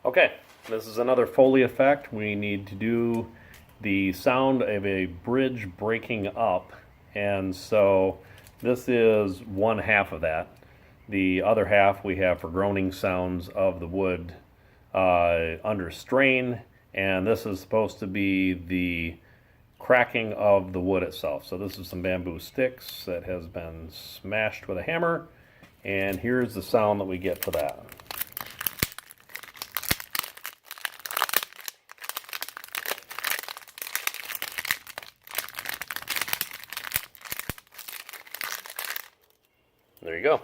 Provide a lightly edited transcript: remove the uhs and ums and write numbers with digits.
Okay, this is another Foley effect. We need to do the sound of a bridge breaking up, and so this is one half of that. The other half we have for groaning sounds of the wood under strain, and this is supposed to be the cracking of the wood itself. So this is some bamboo sticks that has been smashed with a hammer, and here's the sound that we get for that. There you go.